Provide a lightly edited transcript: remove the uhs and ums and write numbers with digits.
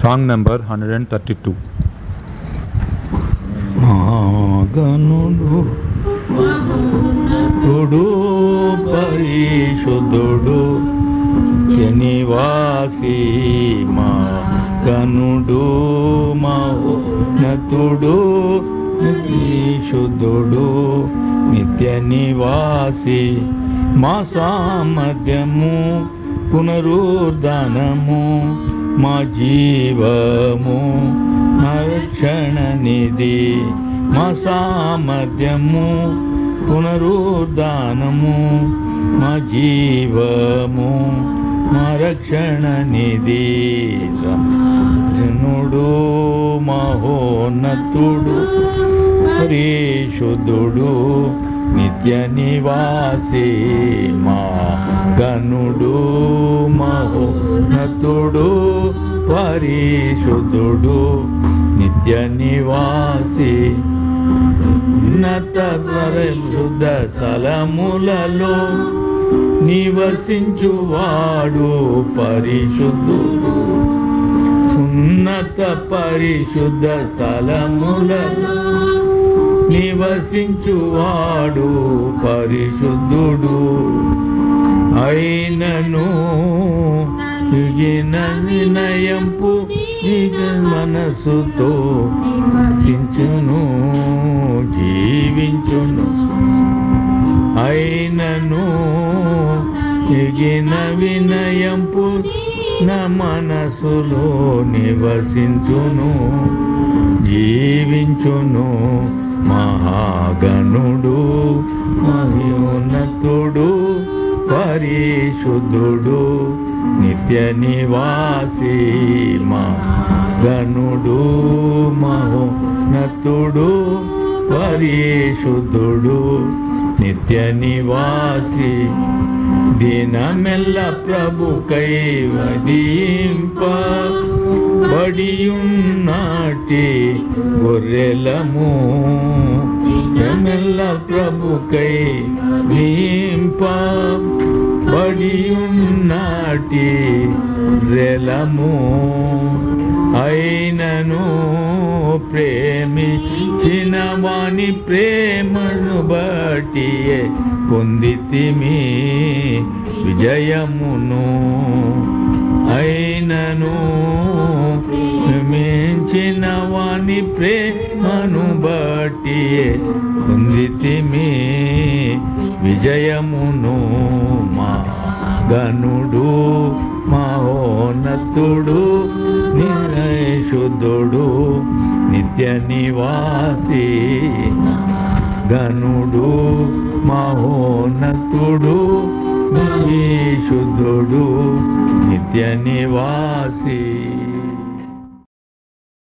Song number 132. గనుడు తుడు పరిశుద్ధుడు నివాసి మా గనుడు మౌనతుడు శుద్ధుడు నిత్య నివాసి మా సామర్థ్యము పునరుద్ధానము మా జీవము రక్షణ నిధి మా సామర్థ్యము పునరుద్ధానము మా జీవము మా రక్షణ నిధి జనుడు మహోన్నతుడు పరిశుద్ధుడు నిత్య నివాసి మా గనుడు మహోన్నతుడు పరిశుద్ధుడు నిత్య నివాసి ఉన్నత పరిశుద్ధ స్థలములలో నివసించువాడు పరిశుద్ధుడు ఉన్నత పరిశుద్ధ స్థలములలో నివసించువాడు పరిశుద్ధుడు అయినను యుగిన వినయంపు మనసుతో చించును జీవించును అయినను యుగిన వినయంపు నా మనసులో నివసించును జీవించును మహాగణుడు మహోన్నతుడు పరిశుద్ధుడు నిత్య నివాసి మా గనుడు మహోన్నతుడు పరిశుద్ధుడు నిత్య నివాసి దినమెల్ల ప్రభు కైవదీంప బడియున్నాటి గొర్రెలము దినమెల్ల ప్రభు కైవదీంప బడియున్నాటి రెలము అయినను ప్రేమించిన వాని ప్రేమను బట్టి పొందితిమి విజయమును అయినను ప్రేమించిన వాని ప్రేమను బట్టి పొందితిమి విజయమును మా గనుడు మహోన్నతుడు నిశుద్ధుడు నిత్య నివాసి గనుడు మహోన్నతుడు నిశుద్ధుడు నిత్య నివాసి.